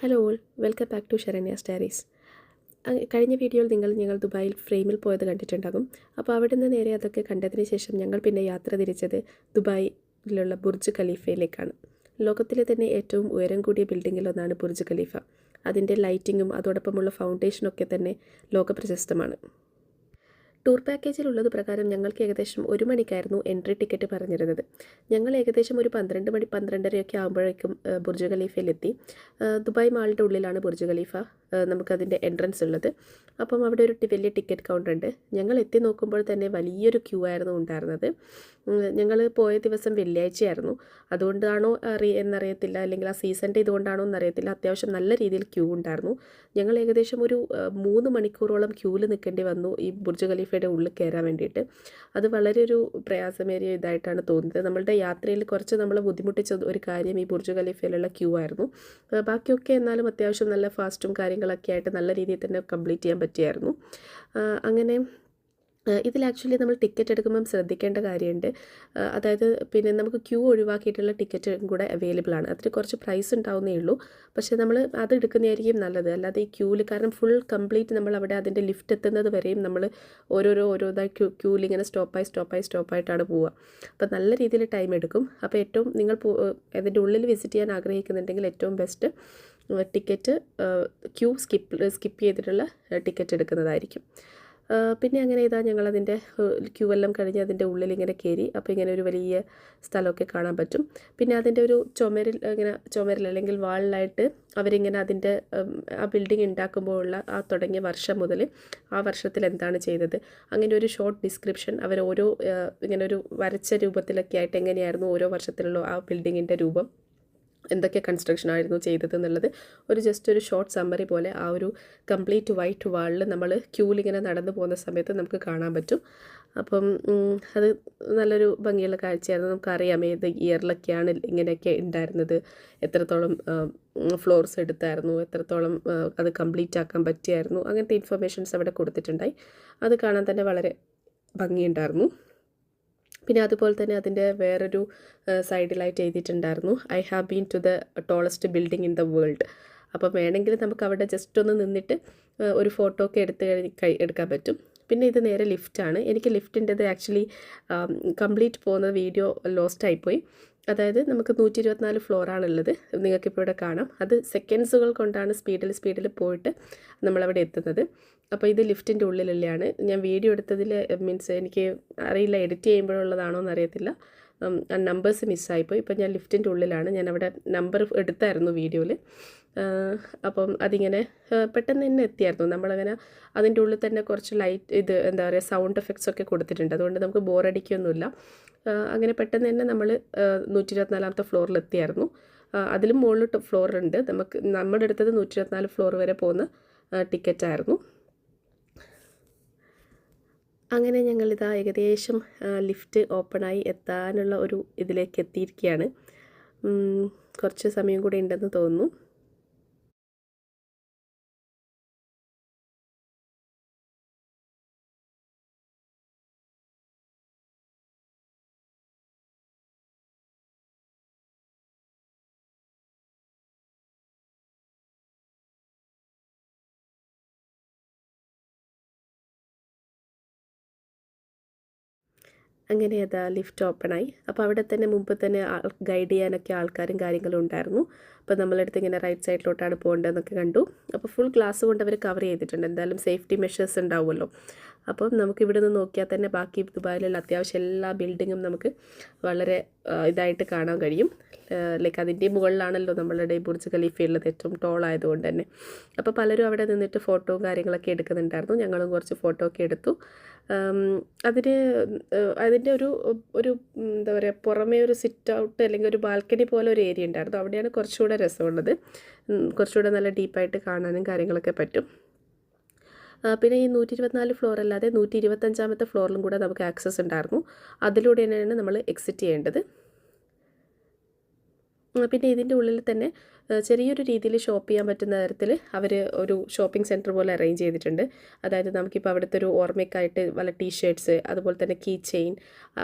Hello all, welcome back to Saranya's diaries. കഴിഞ്ഞ വീഡിയോയിൽ ഞങ്ങൾ ദുബായിൽ ഫ്രെയിമിൽ പോയത് കണ്ടിട്ടുണ്ടാകും. അപ്പോൾ അവിടെ നിന്ന് നേരെ അതൊക്കെ കണ്ടതിന് ശേഷം ഞങ്ങൾ പിന്നെ യാത്ര തിരിച്ചത് ദുബായിലുള്ള ബുർജ് ഖലീഫയിലേക്കാണ്. ലോകത്തിലെ തന്നെ ഏറ്റവും ഉയരം കൂടിയ ബിൽഡിങ്ങിലൊന്നാണ് ബുർജ് ഖലീഫ. അതിൻ്റെ ലൈറ്റിങ്ങും അതോടൊപ്പമുള്ള ഫൗണ്ടേഷനൊക്കെ തന്നെ ലോകപ്രശസ്തമാണ്. ടൂർ പാക്കേജിലുള്ളത് പ്രകാരം ഞങ്ങൾക്ക് ഏകദേശം 1 മണിക്കായിരുന്നു എൻട്രി ടിക്കറ്റ് പറഞ്ഞിരുന്നത്. ഞങ്ങൾ ഏകദേശം ഒരു 12 മണി 12:30 ആകുമ്പോഴേക്കും ബുർജ് ഖലീഫയിലെത്തി. ദുബായ് മാളിൻ്റെ ഉള്ളിലാണ് ബുർജ് ഖലീഫ നമുക്കതിൻ്റെ എൻട്രൻസ് ഉള്ളത്. അപ്പം അവിടെ ഒരു വലിയ ടിക്കറ്റ് കൗണ്ടർ ഉണ്ട്. ഞങ്ങൾ എത്തി നോക്കുമ്പോൾ തന്നെ വലിയൊരു ക്യൂ ആയിരുന്നു ഉണ്ടായിരുന്നത്. ഞങ്ങൾ പോയ ദിവസം വെള്ളിയാഴ്ചയായിരുന്നു. അതുകൊണ്ടാണോ എന്നറിയത്തില്ല, അല്ലെങ്കിൽ ആ സീസണിൻ്റെ ഇതുകൊണ്ടാണോ എന്നറിയത്തില്ല, അത്യാവശ്യം നല്ല രീതിയിൽ ക്യൂ ഉണ്ടായിരുന്നു. ഞങ്ങൾ ഏകദേശം ഒരു 3 മണിക്കൂറോളം ക്യൂവിൽ നിൽക്കേണ്ടി വന്നു ഈ ബുർജ് ഖലീഫയുടെ ഉള്ളിൽ കയറാൻ വേണ്ടിയിട്ട്. അത് വളരെ ഒരു പ്രയാസമേറിയ ഇതായിട്ടാണ് തോന്നിയത്. നമ്മളുടെ യാത്രയിൽ കുറച്ച് നമ്മൾ ബുദ്ധിമുട്ടിച്ച ഒരു കാര്യം ഈ ബുർജ് ഖലീഫയിലുള്ള ക്യൂ ആയിരുന്നു. ബാക്കിയൊക്കെ എന്നാലും അത്യാവശ്യം നല്ല ഫാസ്റ്റും കാര്യങ്ങളൊക്കെ ആയിട്ട് നല്ല രീതിയിൽ തന്നെ കംപ്ലീറ്റ് ചെയ്യാൻ പറ്റിയായിരുന്നു. അങ്ങനെ ഇതിൽ ആക്ച്വലി നമ്മൾ ടിക്കറ്റ് എടുക്കുമ്പം ശ്രദ്ധിക്കേണ്ട കാര്യമുണ്ട്. അതായത് പിന്നെ നമുക്ക് ക്യൂ ഒഴിവാക്കിയിട്ടുള്ള ടിക്കറ്റും കൂടെ അവൈലബിൾ ആണ്. അതിന് കുറച്ച് പ്രൈസ് ഉണ്ടാവുന്നേ ഉള്ളൂ. പക്ഷേ നമ്മൾ അത് എടുക്കുന്നതായിരിക്കും നല്ലത്. അല്ലാതെ ഈ ക്യൂവിൽ, കാരണം ഫുൾ കംപ്ലീറ്റ് നമ്മൾ അവിടെ അതിൻ്റെ ലിഫ്റ്റ് എത്തുന്നത് വരെയും നമ്മൾ ഓരോതായി ക്യൂവിൽ ഇങ്ങനെ സ്റ്റോപ്പായിട്ടാണ് പോവുക. അപ്പോൾ നല്ല രീതിയിൽ ടൈം എടുക്കും. അപ്പോൾ ഏറ്റവും നിങ്ങൾ അതിൻ്റെ ഉള്ളിൽ വിസിറ്റ് ചെയ്യാൻ ആഗ്രഹിക്കുന്നുണ്ടെങ്കിൽ ഏറ്റവും ബെസ്റ്റ് ടിക്കറ്റ് ക്യൂ സ്കിപ്പ് ചെയ്തിട്ടുള്ള ടിക്കറ്റ് എടുക്കുന്നതായിരിക്കും. പിന്നെ അങ്ങനെ ഞങ്ങളതിൻ്റെ ക്യൂ എല്ലാം കഴിഞ്ഞ് അതിൻ്റെ ഉള്ളിൽ ഇങ്ങനെ കയറി. അപ്പോൾ ഇങ്ങനെ ഒരു വലിയ സ്ഥലമൊക്കെ കാണാൻ പറ്റും. പിന്നെ അതിൻ്റെ ഒരു ചുമരിൽ അല്ലെങ്കിൽ വാളിലായിട്ട് അവരിങ്ങനെ അതിൻ്റെ ആ ബിൽഡിംഗ് ഉണ്ടാക്കുമ്പോഴുള്ള ആ തുടങ്ങിയ വർഷം മുതൽ ആ വർഷത്തിൽ എന്താണ് ചെയ്തത്, അങ്ങനെ ഒരു ഷോർട്ട് ഡിസ്ക്രിപ്ഷൻ അവർ ഓരോ ഇങ്ങനെ ഒരു വരച്ച രൂപത്തിലൊക്കെ ആയിട്ട് എങ്ങനെയായിരുന്നു ഓരോ വർഷത്തിലുള്ള ആ ബിൽഡിങ്ങിൻ്റെ രൂപം, എന്തൊക്കെ കൺസ്ട്രക്ഷൻ ആയിരുന്നു ചെയ്തത് എന്നുള്ളത് ഒരു ഷോർട്ട് സമ്മറി പോലെ ആ ഒരു കംപ്ലീറ്റ് വൈറ്റ് വാളിൽ നമ്മൾ ക്യൂവിലിങ്ങനെ നടന്നു പോകുന്ന സമയത്ത് നമുക്ക് കാണാൻ പറ്റും. അപ്പം അത് നല്ലൊരു ഭംഗിയുള്ള കാഴ്ചയായിരുന്നു. നമുക്കറിയാം ഏത് ഇയറിലൊക്കെയാണ് ഇങ്ങനെയൊക്കെ ഉണ്ടായിരുന്നത്, എത്രത്തോളം ഫ്ലോർസ് എടുത്തായിരുന്നു, എത്രത്തോളം അത് കംപ്ലീറ്റ് ആക്കാൻ പറ്റിയായിരുന്നു, അങ്ങനത്തെ ഇൻഫർമേഷൻസ് അവിടെ കൊടുത്തിട്ടുണ്ടായി. അത് കാണാൻ തന്നെ വളരെ ഭംഗിയുണ്ടായിരുന്നു. പിന്നെ അതുപോലെ തന്നെ അതിൻ്റെ വേറൊരു സൈഡിലായിട്ട് എഴുതിയിട്ടുണ്ടായിരുന്നു, I have been to the tallest building in the world. അപ്പോൾ വേണമെങ്കിൽ നമുക്ക് അവിടെ ജസ്റ്റ് ഒന്ന് നിന്നിട്ട് ഒരു ഫോട്ടോ ഒക്കെ എടുക്കാൻ പറ്റും. പിന്നെ ഇത് നേരെ ലിഫ്റ്റാണ്. എനിക്ക് ലിഫ്റ്റിൻ്റെത് ആക്ച്വലി കംപ്ലീറ്റ് പോകുന്ന വീഡിയോ ലോസ്റ്റ് ആയിപ്പോയി. അതായത് നമുക്ക് 124 ഫ്ലോറാണുള്ളത്. നിങ്ങൾക്കിപ്പോൾ ഇവിടെ കാണാം. അത് സെക്കൻഡ്സുകൾ കൊണ്ടാണ് സ്പീഡിൽ പോയിട്ട് നമ്മളവിടെ എത്തുന്നത്. അപ്പോൾ ഇത് ലിഫ്റ്റിൻ്റെ ഉള്ളിലുള്ളതാണ്. ഞാൻ വീഡിയോ എടുത്തതിൽ മീൻസ് എനിക്ക് അറിയില്ല എഡിറ്റ് ചെയ്യുമ്പോഴുള്ളതാണോ എന്നറിയത്തില്ല, നമ്പേഴ്സ് മിസ്സായിപ്പോയി. ഇപ്പോൾ ഞാൻ ലിഫ്റ്റിൻ്റെ ഉള്ളിലാണ്. ഞാൻ അവിടെ നമ്പർ എടുത്തായിരുന്നു വീഡിയോയിൽ. അപ്പം അതിങ്ങനെ പെട്ടെന്ന് തന്നെ എത്തിയായിരുന്നു. നമ്മളങ്ങനെ അതിൻ്റെ ഉള്ളിൽ തന്നെ കുറച്ച് ലൈറ്റ് എന്താ പറയുക, സൗണ്ട് എഫക്ട്സ് ഒക്കെ കൊടുത്തിട്ടുണ്ട്. അതുകൊണ്ട് നമുക്ക് ബോറടിക്കൊന്നുമില്ല. അങ്ങനെ പെട്ടെന്ന് തന്നെ നമ്മൾ 124ാമത്തെ ഫ്ലോറിൽ എത്തിയായിരുന്നു. അതിലും മുകളിൽ ഫ്ലോറുണ്ട്. നമ്മുടെ അടുത്തത് 124 ഫ്ലോർ വരെ പോകുന്ന ടിക്കറ്റായിരുന്നു. അങ്ങനെ ഞങ്ങളിതാ ഏകദേശം ലിഫ്റ്റ് ഓപ്പണായി എത്താനുള്ള ഒരു ഇതിലേക്ക് എത്തിയിരിക്കുകയാണ്. കുറച്ച് സമയം കൂടെ ഉണ്ടെന്ന് തോന്നുന്നു. അങ്ങനെ അതാ ലിഫ്റ്റ് ഓപ്പണായി. അപ്പോൾ അവിടെ തന്നെ മുമ്പ് തന്നെ ഗൈഡ് ചെയ്യാനൊക്കെ ആൾക്കാരും കാര്യങ്ങളും ഉണ്ടായിരുന്നു. അപ്പോൾ നമ്മളടുത്ത് ഇങ്ങനെ റൈറ്റ് സൈഡിലോട്ടാണ് പോകേണ്ടതെന്നൊക്കെ കണ്ടു. അപ്പോൾ ഫുൾ ഗ്ലാസ് കൊണ്ട് അവർ കവർ ചെയ്തിട്ടുണ്ട്. എന്തായാലും സേഫ്റ്റി മെഷേഴ്സ് ഉണ്ടാവുമല്ലോ. അപ്പം നമുക്ക് ഇവിടെ നിന്ന് നോക്കിയാൽ തന്നെ ബാക്കി ദുബായിലുള്ള അത്യാവശ്യം എല്ലാ ബിൽഡിങ്ങും നമുക്ക് വളരെ ഇതായിട്ട് കാണാൻ കഴിയും. ലൈക്ക് അതിൻ്റെ മുകളിലാണല്ലോ നമ്മളുടെ ബുർജ് ഖലീഫ ഉള്ളത്, ഏറ്റവും ടോൾ ആയതുകൊണ്ട് തന്നെ. അപ്പോൾ പലരും അവിടെ നിന്നിട്ട് ഫോട്ടോയും കാര്യങ്ങളൊക്കെ എടുക്കുന്നുണ്ടായിരുന്നു. ഞങ്ങളും കുറച്ച് ഫോട്ടോ ഒക്കെ എടുത്തു. അതിൻ്റെ ഒരു എന്താ പറയുക, പുറമേ ഒരു സിറ്റ് ഔട്ട് അല്ലെങ്കിൽ ഒരു ബാൽക്കണി പോലെ ഒരു ഏരിയ ഉണ്ടായിരുന്നു. അവിടെയാണ് കുറച്ചുകൂടെ രസമുള്ളത്. കുറച്ചുകൂടെ നല്ല ഡീപ്പായിട്ട് കാണാനും കാര്യങ്ങളൊക്കെ പറ്റും. പിന്നെ ഈ 124 ഫ്ലോർ അല്ലാതെ 125ാമത്തെ ഫ്ലോറിലും കൂടെ നമുക്ക് ആക്സസ് ഉണ്ടായിരുന്നു. അതിലൂടെ തന്നെയാണ് നമ്മൾ എക്സിറ്റ് ചെയ്യേണ്ടത്. പിന്നെ ഇതിൻ്റെ ഉള്ളിൽ തന്നെ ചെറിയൊരു രീതിയിൽ ഷോപ്പ് ചെയ്യാൻ പറ്റുന്ന തരത്തിൽ അവർ ഒരു ഷോപ്പിംഗ് സെൻറ്റർ പോലെ അറേഞ്ച് ചെയ്തിട്ടുണ്ട്. അതായത് നമുക്കിപ്പോൾ അവിടുത്തെ ഒരു ഓർമ്മയ്ക്കായിട്ട് വല്ല ടീഷർട്ട്സ്, അതുപോലെ തന്നെ കീ ചെയിൻ,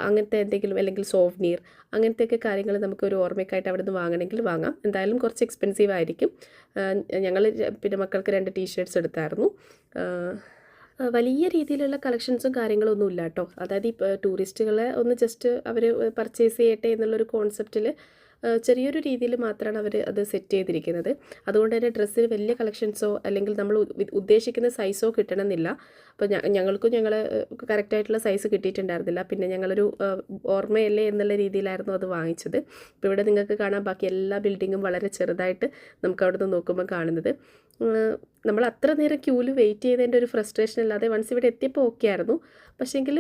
അങ്ങനത്തെ എന്തെങ്കിലും, അല്ലെങ്കിൽ സോവ്നീർ, അങ്ങനത്തെയൊക്കെ കാര്യങ്ങൾ നമുക്കൊരു ഓർമ്മയ്ക്കായിട്ട് അവിടെ നിന്ന് വാങ്ങണമെങ്കിൽ വാങ്ങാം. എന്തായാലും കുറച്ച് എക്സ്പെൻസീവ് ആയിരിക്കും. ഞങ്ങൾ പിന്നെ മക്കൾക്ക് 2 ടീഷർട്ട്സ് എടുത്തായിരുന്നു. വലിയ രീതിയിലുള്ള കളക്ഷൻസും കാര്യങ്ങളൊന്നും ഇല്ല കേട്ടോ. അതായത് ഈ ടൂറിസ്റ്റുകളെ ഒന്ന് ജസ്റ്റ് അവർ പർച്ചേസ് ചെയ്യട്ടെ എന്നുള്ളൊരു കോൺസെപ്റ്റിൽ ചെറിയൊരു രീതിയിൽ മാത്രമാണ് അവർ അത് സെറ്റ് ചെയ്തിരിക്കുന്നത്. അതുകൊണ്ട് തന്നെ ഡ്രസ്സിന് വലിയ കളക്ഷൻസോ അല്ലെങ്കിൽ നമ്മൾ ഉദ്ദേശിക്കുന്ന സൈസോ കിട്ടണമെന്നില്ല. അപ്പോൾ ഞങ്ങൾക്കും കറക്റ്റായിട്ടുള്ള സൈസ് കിട്ടിയിട്ടുണ്ടായിരുന്നില്ല. പിന്നെ ഞങ്ങളൊരു ഓർമ്മയല്ലേ എന്നുള്ള രീതിയിലായിരുന്നു അത് വാങ്ങിച്ചത്. ഇപ്പോൾ ഇവിടെ നിങ്ങൾക്ക് കാണാം, ബാക്കി എല്ലാ ബിൽഡിങ്ങും വളരെ ചെറുതായിട്ട് നമുക്ക് അവിടെ നിന്ന് നോക്കുമ്പോൾ കാണുന്നത്. നമ്മൾ അത്ര നേരം ക്യൂവിൽ വെയിറ്റ് ചെയ്തതിൻ്റെ ഒരു ഫ്രസ്ട്രേഷൻ അല്ലാതെ വൺസ് ഇവിടെ എത്തിയപ്പോൾ ഓക്കെ ആയിരുന്നു. പക്ഷേങ്കിൽ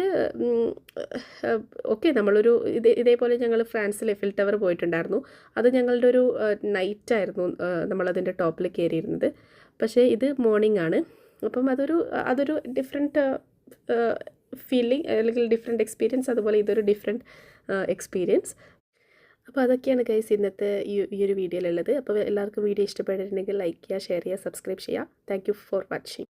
ഓക്കെ, നമ്മളൊരു ഇതേപോലെ ഞങ്ങൾ ഫ്രാൻസിൽ എഫിൽ ടവർ പോയിട്ടുണ്ടായിരുന്നു. അത് ഞങ്ങളുടെ ഒരു നൈറ്റായിരുന്നു നമ്മളതിൻ്റെ ടോപ്പിൽ കയറിയിരുന്നത്. പക്ഷേ ഇത് മോർണിംഗ് ആണ്. അപ്പം അതൊരു ഡിഫറെൻറ്റ് ഫീലിംഗ് അല്ലെങ്കിൽ ഡിഫറെൻറ്റ് എക്സ്പീരിയൻസ്. അതുപോലെ ഇതൊരു ഡിഫറെൻറ്റ് എക്സ്പീരിയൻസ്. അപ്പോൾ അതൊക്കെയാണ് ഗൈസ് ഇന്നത്തെ ഈ ഒരു വീഡിയോയിലുള്ളത്. അപ്പോൾ എല്ലാവർക്കും വീഡിയോ ഇഷ്ടപ്പെട്ടിട്ടുണ്ടെങ്കിൽ ലൈക്ക് ചെയ്യുക, ഷെയർ ചെയ്യുക, സബ്സ്ക്രൈബ് ചെയ്യുക. Thank you for watching.